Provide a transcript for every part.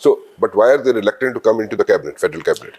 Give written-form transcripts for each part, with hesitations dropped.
so but why are they reluctant to come into the cabinet, federal cabinet?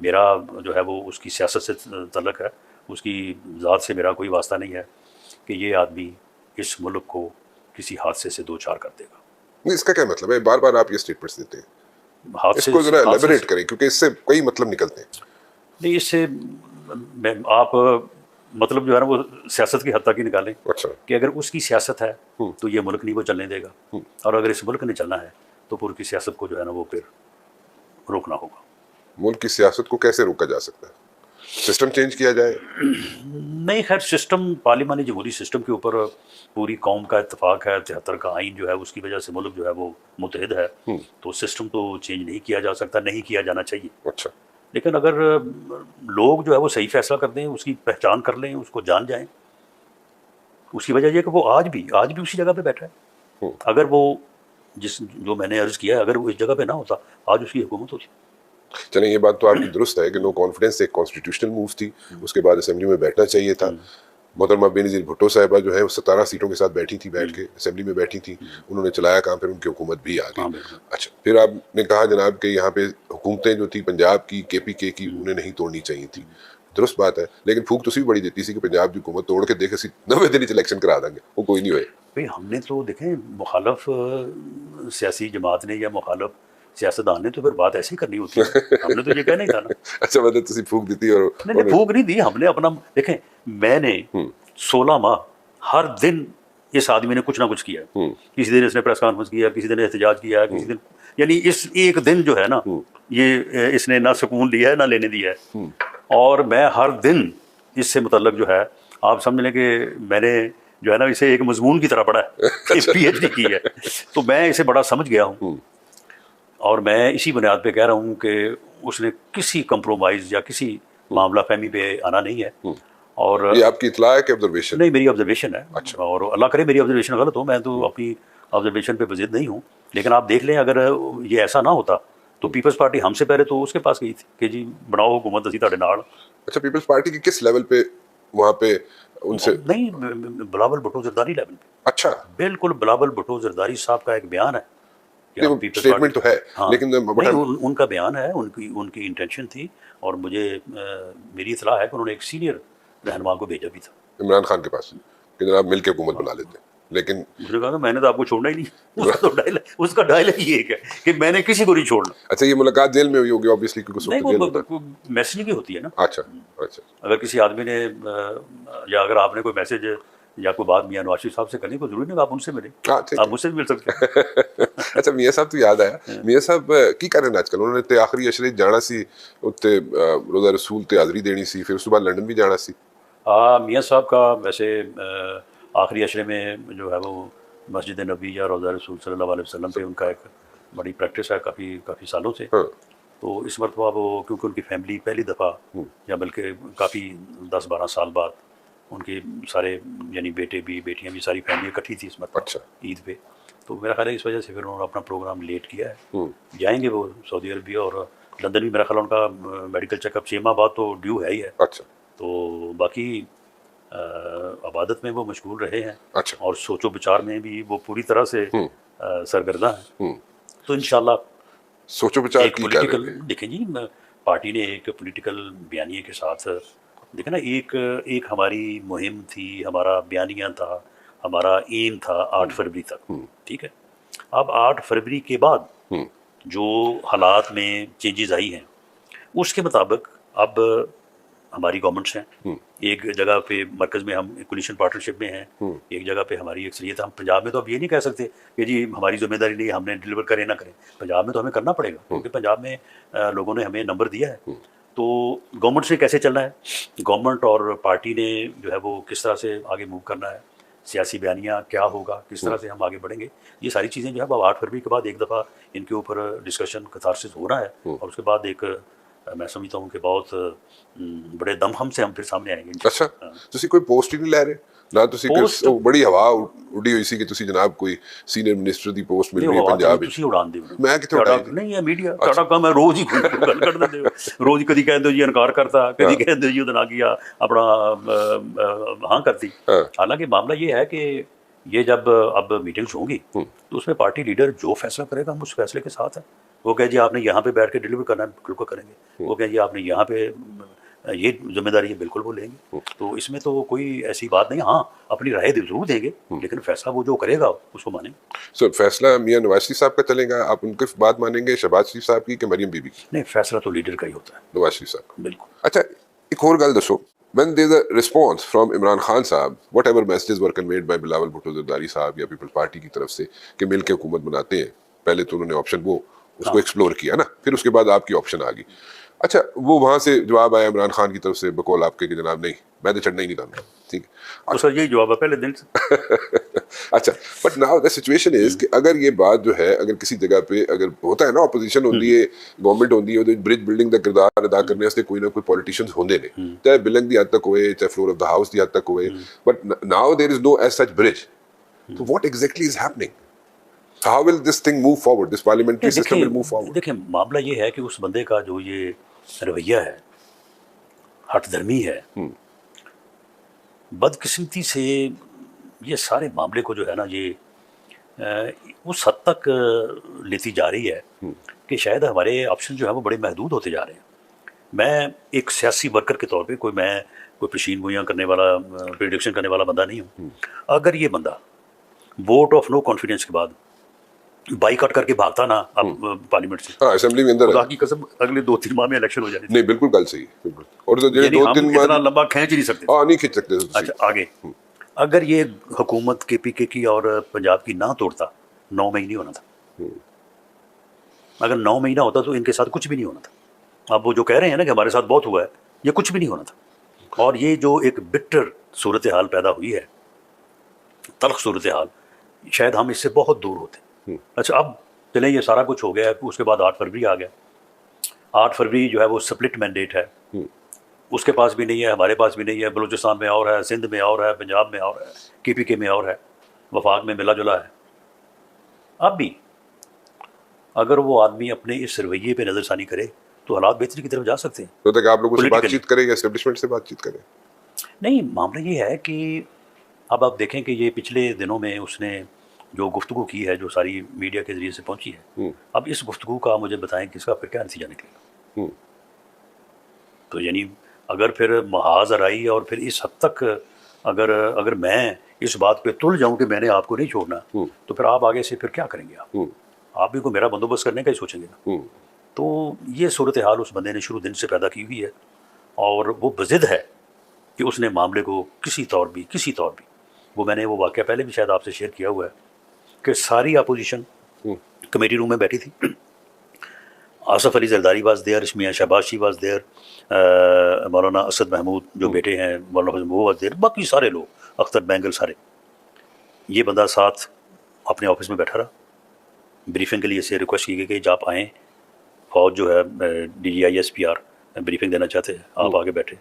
میرا جو ہے وہ اس کی سیاست سے تعلق ہے، اس کی ذات سے میرا کوئی واسطہ نہیں ہے کہ یہ آدمی اس ملک کو کسی حادثے سے دو چار کر دے گا. نہیں، اس کا کیا مطلب ہے؟ بار بار آپ یہ اسٹیٹمنٹس دیتے ہیں، اس حادثے کو ذرا حادثے ایلیبریٹ کریں کیونکہ اس سے کئی مطلب نکلتے ہیں. نہیں، اس سے آپ مطلب جو ہے نا وہ سیاست کی حد تک ہی نکالیں اچھا، کہ اگر اس کی سیاست ہے تو یہ ملک نہیں وہ چلنے دے گا، اور اگر اس ملک نے چلنا ہے تو پوری کی سیاست کو جو ہے نا وہ پھر روکنا ہوگا. ملک کی سیاست کو کیسے روکا جا سکتا ہے؟ سسٹم چینج کیا جائے؟ نہیں، خیر سسٹم، پارلیمانی جمہوری سسٹم کے اوپر پوری قوم کا اتفاق ہے، 73 کا آئین جو ہے اس کی وجہ سے ملک جو ہے وہ متحد ہے، تو سسٹم تو چینج نہیں کیا جا سکتا، نہیں کیا جانا چاہیے. اچھا، لیکن اگر لوگ جو ہے وہ صحیح فیصلہ کر دیں، اس کی پہچان کر لیں، اس کو جان جائیں، اس کی وجہ یہ کہ وہ آج بھی اسی جگہ پہ بیٹھا ہے. اگر وہ جو میں نے عرض کیا ہے، اگر وہ اس جگہ پہ نہ ہوتا آج اس کی حکومت ہوتی. چلیں یہ بات تو آپ کی درست ہے کہ نو کانفیڈنس ایک کانسٹیٹیوشنل موو تھی، اس کے بعد اسمبلی میں بیٹھنا چاہیے تھا. محترمہ بینظیر بھٹو صاحبہ جو ہے وہ 17 سیٹوں کے ساتھ بیٹھی تھی، بیٹھ کے اسمبلی میں بیٹھی تھی، انہوں نے چلایا کام، پھر ان کی حکومت بھی آ گئی. اچھا، پھر آپ نے کہا جناب کہ یہاں پہ حکومتیں جو تھی پنجاب کی، کے پی کے کی، انہیں نہیں توڑنی چاہیے تھی. درست بات ہے، لیکن پھوک تو اسی بڑی دیتی سی کہ پنجاب کی حکومت توڑ کے دیکھے 90 دن الیکشن کرا دیں گے، وہ کوئی نہیں ہوئے. بھائی ہم نے تو دیکھیں مخالف سیاسی جماعت نے یا مخالف سیاستدان نے تو پھر بات ایسی کرنی ہوتی ہے، ہم نے تو یہ کہنا ہی تھا نا. اچھا، مطلب تسی پھوک دیتی اور نہیں، پھونک نہیں دی ہم نے اپنا. دیکھیں میں نے 16 ماہ ہر دن اس آدمی نے کچھ نہ کچھ کیا. کسی دن اس نے پریس کانفرنس کیا، کسی دن احتجاج کیا، کسی دن، یعنی اس ایک دن جو ہے نا یہ اس نے نہ سکون لیا ہے نہ لینے دیا ہے. اور میں ہر دن اس سے متعلق جو ہے آپ سمجھ لیں کہ میں نے جو ہے نا اسے ایک مضمون کی طرح پڑھا ہے، پی ایچ ڈی کی ہے، تو میں اسے بڑا سمجھ گیا ہوں. اور میں اسی بنیاد پہ کہہ رہا ہوں کہ اس نے کسی کمپرومائز یا کسی معاملہ فہمی پہ آنا نہیں ہے. اور یہ آپ کی اطلاع ہے کہ آبزرویشن؟ نہیں، میری آبزرویشن ہے. اور اللہ کرے میری آبزرویشن غلط ہو، میں تو اپنی آبزرویشن پہ بضد نہیں ہوں. لیکن آپ دیکھ لیں اگر یہ ایسا نہ ہوتا تو پیپلز پارٹی ہم سے پہلے تو اس کے پاس گئی تھی کہ جی بناؤ حکومت اسی تاڑے نال. اچھا، پیپلز پارٹی کی کس لیول پہ وہاں پہ ان سے؟ نہیں، بلاول بھٹو زرداری لیول پہ. اچھا، بالکل بلاول بھٹو زرداری صاحب کا ایک بیان ہے، اسٹیٹمنٹ تو ہے لیکن ان کا بیان ہے، ان کی انٹینشن تھی. اور مجھے میری اطلاع ہے کہ انہوں نے ایک سینئر رہنما کو بھیجا بھی تھا عمران خان کے پاس کہ جناب مل کے حکومت بنا لیتے ہیں. لیکن اس نے کہا کہ میں نے تو آپ کو چھوڑنا ہی نہیں. اس کا ڈائلاگ یہ ہے کہ میں نے کسی کو نہیں چھوڑنا. اچھا، یہ ملاقات جیل میں ہوئی ہوگی آبویسلی کیونکہ نہیں، وہ میسیجنگ ہی ہوتی ہے نا. اچھا اچھا، اگر کسی آدمی نے یا اگر آپ نے کوئی میسج یا کوئی بات میاں نواز شریف صاحب سے کرنی، کوئی ضروری نہیں کہ آپ ان سے ملیں، آپ مجھ سے بھی مل سکتے ہیں. اچھا، میاں صاحب تو یاد آیا، میاں صاحب کی کر رہے ہیں آج کل؟ انہوں نے تے آخری اشرے جانا سی، اتنے روزہ رسول تے حاضری دینی سی، پھر اس کے بعد لنڈن بھی جانا سی. میاں صاحب کا ویسے آخری اشرے میں جو ہے وہ مسجد نبی یا روضہ رسول صلی اللہ علیہ وسلم پہ ان کا ایک بڑی پریکٹس ہے کافی سالوں سے. تو اس مرتبہ وہ کیونکہ ان کی فیملی پہلی دفعہ یا بلکہ کافی 10-12 سال بعد ان کے سارے یعنی بیٹے بھی بیٹیاں بھی ساری فیملی اکٹھی تھی اس مرتبہ عید پہ. تو میرا خیال ہے اس وجہ سے پھر انہوں نے اپنا پروگرام لیٹ کیا ہے. جائیں گے وہ سعودی عربیہ اور لندن بھی. میرا خیال ان کا میڈیکل چیک اپ 6 ماہ بعد تو ڈیو ہے ہی ہے. اچھا، تو باقی عبادت میں وہ مشغول رہے ہیں. اچھا، اور سوچ و بچار میں بھی وہ پوری طرح سے سرگرداں ہیں. تو انشاءاللہ سوچو بچار ایک کی پولیٹیکل، دیکھیں جی پارٹی نے ایک پولیٹیکل بیانیے کے ساتھ دیکھیں نا ایک ہماری مہم تھی، ہمارا بیانیہ تھا، ہمارا ایم تھا 8 فروری تک. ٹھیک ہے، اب 8 فروری کے بعد جو حالات میں چینجز آئی ہیں اس کے مطابق اب ہماری گورنمنٹس ہیں. ایک جگہ پہ مرکز میں ہم کولیشن پارٹنرشپ میں ہیں، ایک جگہ پہ ہماری اکثریت. ہم پنجاب میں تو اب یہ نہیں کہہ سکتے کہ جی ہماری ذمہ داری نہیں، ہم نے ڈلیور کریں نہ کریں. پنجاب میں تو ہمیں کرنا پڑے گا کیونکہ پنجاب میں لوگوں نے ہمیں نمبر دیا ہے. تو گورنمنٹ سے کیسے چلنا ہے، گورنمنٹ اور پارٹی نے جو ہے وہ کس طرح سے آگے موو کرنا ہے، سیاسی بیانیہ کیا ہوگا، کس طرح سے ہم آگے بڑھیں گے، یہ ساری چیزیں جو ہے اب 8 فروری کے بعد ایک دفعہ ان کے اوپر ڈسکشن کتھارسس ہو رہا ہے. اور اس کے بعد ایک میں سمجھتا ہوں کہ بہت بڑے دم ہم سے ہم پھر سامنے آئیں گے. اچھا، تسی کوئی پوسٹ ہی نہیں لے رہے نہ؟ تسی بڑی ہوا اڈی ہوئی سی کہ تسی جناب کوئی سینئر منسٹر دی پوسٹ مل رہی ہے پنجاب وچ. تسی اڑان دے میں کتے اڑائی نہیں ہے میڈیا تہاڈا کام ہے روز ہی گل کر دے. روز کدی کہندے جی انکار کرتا، کدی کہندے جی نہ کیا اپنا ہاں کرتی. حالانکہ معاملہ یہ ہے کہ یہ جب اب میٹنگز ہوں گی تو اس میں پارٹی لیڈر جو فیصلہ کرے گا ہم اس فیصلے کے ساتھ ہیں. وہ کہے جی آپ نے یہاں پہ بیٹھ کے ڈلیور کرنا ہے، بالکل کریں گے. وہ کہے جی آپ نے یہاں پہ یہ ذمہ داری ہے، بالکل وہ لیں گے. تو اس میں تو کوئی ایسی بات نہیں. ہاں اپنی رائے ضرور دیں گے، لیکن فیصلہ وہ جو کرے گا اس کو مانیں گے. سر فیصلہ میاں نواز شریف صاحب کا چلے گا، آپ ان کی بات مانیں گے، شہباز شریف صاحب کی کہ مریم بی بی کی؟ نہیں، فیصلہ تو لیڈر کا ہی ہوتا ہے. نواز شریف صاحب کا. بالکل. اچھا ایک اور گل دسو، when there is a response from Imran Khan صاحب, whatever messages were conveyed by Bilawal Bhutto Zardari صاحب یا پیپلز پارٹی کی طرف سے کہ مل کے حکومت بناتے ہیں، پہلے تو انہوں نے آپشن وہ اس کو ایکسپلور کیا نا، پھر اس کے بعد آپ کی آپشن آ گئی. اچھا وہ وہاں سے جواب آیا عمران خان کی طرف سے بقول آپ کے کہ جناب نہیں میں تو چڑھنا ہی نہیں چاہتا. ٹھیک ہے تو سر یہی جواب ہے پہلے دن سے. اچھا but now the situation is کہ اگر یہ بات جو ہے اگر کسی جگہ پہ اگر ہوتا ہے نا اپوزیشن ہوتی ہے، گورنمنٹ ہوتی ہے، برج بلڈنگ کا کردار ادا کرنے سے کوئی نہ کوئی پولیٹیشینز ہوندے نے، چاہے بلنگ دی حد تک ہوئے، چاہے فلور آف دا ہاؤس دی حد تک ہوئے، but now there is no as such bridge. So what exactly is happening? How will this thing move forward? This parliamentary system will move forward. دیکھیں معاملہ یہ ہے کہ اس بندے کا جو یہ رویہ ہے، ہٹ دھرمی ہے، بدقسمتی سے یہ سارے معاملے کو جو ہے نا یہ اس حد تک لیتی جا رہی ہے کہ شاید ہمارے آپشن جو ہے وہ بڑے محدود ہوتے جا رہے ہیں. میں ایک سیاسی ورکر کے طور پہ میں کوئی پیشین گوئیاں کرنے والا، پریڈکشن کرنے والا بندہ نہیں ہوں. اگر یہ بندہ ووٹ آف نو کانفیڈنس کے بعد بائی کٹ کر کے بھاگتا نا اب پارلیمنٹ سے، ہاں اسمبلی میں اندر خدا کی قسم اگلے 2-3 ماہ میں الیکشن ہو جاتی. نہیں بالکل گل صحیح ہے، بالکل. اور جو یعنی ہم 2-3 اتنا لمبا کھینچ نہیں سکتے. ہاں نہیں کھینچ سکتے. اچھا آگے اگر یہ حکومت کے پی کے کی اور پنجاب کی نہ توڑتا 9 مئی نہیں ہونا تھا. اگر 9 مئی نہ ہوتا تو ان کے ساتھ کچھ بھی نہیں ہونا تھا. اب وہ جو کہہ رہے ہیں نا کہ ہمارے ساتھ بہت ہوا ہے، یہ کچھ بھی نہیں ہونا تھا. اور یہ جو ایک بٹر صورتحال پیدا ہوئی ہے، تلخ صورتحال، شاید ہم اس سے بہت دور ہوتے. اچھا اب چلیں یہ سارا کچھ ہو گیا ہے، اس کے بعد 8 فروری آ گیا. 8 فروری جو ہے وہ سپلٹ مینڈیٹ ہے، اس کے پاس بھی نہیں ہے، ہمارے پاس بھی نہیں ہے. بلوچستان میں اور ہے، سندھ میں اور ہے، پنجاب میں اور ہے، کے پی کے میں اور ہے، وفاق میں ملا جلا ہے. اب بھی اگر وہ آدمی اپنے اس رویے پہ نظر ثانی کرے تو حالات بہتری کی طرف جا سکتے ہیں. تو تک آپ لوگوں سے بات چیت کریں یا اسٹیبلشمنٹ سے بات چیت کریں؟ نہیں، معاملہ یہ ہے کہ اب آپ دیکھیں کہ یہ پچھلے دنوں میں اس نے جو گفتگو کی ہے، جو ساری میڈیا کے ذریعے سے پہنچی ہے، اب اس گفتگو کا مجھے بتائیں کہ اس کا پھر کیا نتیجہ نکلے گا. تو یعنی اگر پھر محاذ آرائی اور پھر اس حد تک اگر میں اس بات پہ تل جاؤں کہ میں نے آپ کو نہیں چھوڑنا، تو پھر آپ آگے سے پھر کیا کریں گے؟ آپ بھی کو میرا بندوبست کرنے کا ہی سوچیں گے نا. تو یہ صورتحال اس بندے نے شروع دن سے پیدا کی ہوئی ہے، اور وہ بضد ہے کہ اس نے معاملے کو کسی طور بھی وہ میں نے وہ واقعہ پہلے بھی شاید آپ سے شیئر کیا ہوا ہے کہ ساری اپوزیشن کمیٹی روم میں بیٹھی تھی. آصف علی زرداری واز دیئر، میاں شہباز شریف واز دیئر، مولانا اسد محمود جو بیٹے ہیں مولانا حسن وہ واز دیئر، باقی سارے لوگ، اختر بینگل، سارے. یہ بندہ ساتھ اپنے آفس میں بیٹھا رہا. بریفنگ کے لیے سے ریکویسٹ کی گئی کہ آپ آئیں، فوج جو ہے DGISPR بریفنگ دینا چاہتے ہیں، آپ آگے بیٹھے.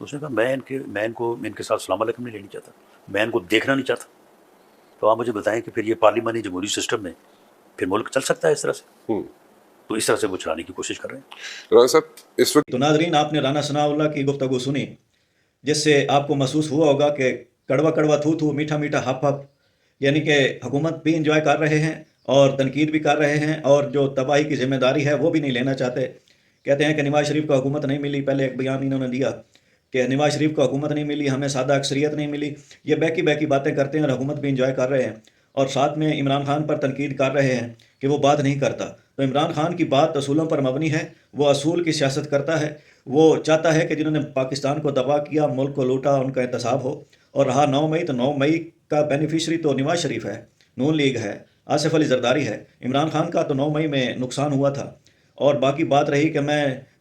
اس نے کہا میں ان کے ساتھ السلام علیکم نہیں لینی چاہتا، میں ان کو دیکھنا نہیں چاہتا. تو آپ مجھے بتائیں کہ پھر یہ پارلیمانی جمہوری سسٹم میں پھر ملک چل سکتا ہے اس طرح سے؟ تو اس طرح سے وہ چلانے کی کوشش کر رہے ہیں. رانا صاحب اس وقت تو ناظرین آپ نے رانا ثناء اللہ کی گفتگو سنی، جس سے آپ کو محسوس ہوا ہوگا کہ کڑوا کڑوا تھو تھو، میٹھا میٹھا ہپ ہپ، یعنی کہ حکومت بھی انجوائے کر رہے ہیں اور تنقید بھی کر رہے ہیں، اور جو تباہی کی ذمہ داری ہے وہ بھی نہیں لینا چاہتے. کہتے ہیں کہ نواز شریف کو حکومت نہیں ملی. پہلے ایک بیان انہوں نے دیا کہ نواز شریف کو حکومت نہیں ملی، ہمیں سادہ اکثریت نہیں ملی. یہ بیکی باتیں کرتے ہیں اور حکومت بھی انجوائے کر رہے ہیں، اور ساتھ میں عمران خان پر تنقید کر رہے ہیں کہ وہ بات نہیں کرتا. تو عمران خان کی بات اصولوں پر مبنی ہے، وہ اصول کی سیاست کرتا ہے. وہ چاہتا ہے کہ جنہوں نے پاکستان کو دبا کیا، ملک کو لوٹا، ان کا احتساب ہو. اور رہا 9 مئی، تو 9 مئی کا بینیفیشری تو نواز شریف ہے، نون لیگ ہے، آصف علی زرداری ہے. عمران خان کا تو 9 مئی میں نقصان ہوا تھا. اور باقی بات رہی کہ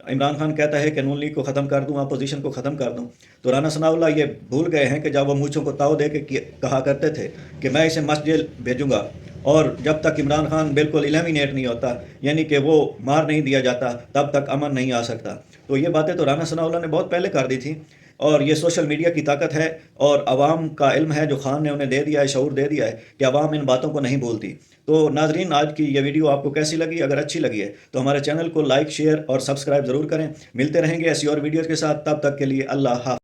عمران خان کہتا ہے کہ نون لیگ کو ختم کر دوں، اپوزیشن کو ختم کر دوں. تو رانا ثناء اللہ یہ بھول گئے ہیں کہ جب وہ مونچھوں کو تاؤ دے کے کہا کرتے تھے کہ میں اسے مسجد جیل بھیجوں گا، اور جب تک عمران خان بالکل ایلیمینیٹ نہیں ہوتا، یعنی کہ وہ مار نہیں دیا جاتا، تب تک امن نہیں آ سکتا. تو یہ باتیں تو رانا ثناء اللہ نے بہت پہلے کر دی تھیں. اور یہ سوشل میڈیا کی طاقت ہے، اور عوام کا علم ہے جو خان نے انہیں دے دیا ہے، شعور دے دیا ہے کہ عوام ان باتوں کو نہیں بھولتی. تو ناظرین آج کی یہ ویڈیو آپ کو کیسی لگی؟ اگر اچھی لگی ہے تو ہمارے چینل کو لائک، شیئر اور سبسکرائب ضرور کریں. ملتے رہیں گے ایسی اور ویڈیوز کے ساتھ، تب تک کے لیے اللہ حافظ.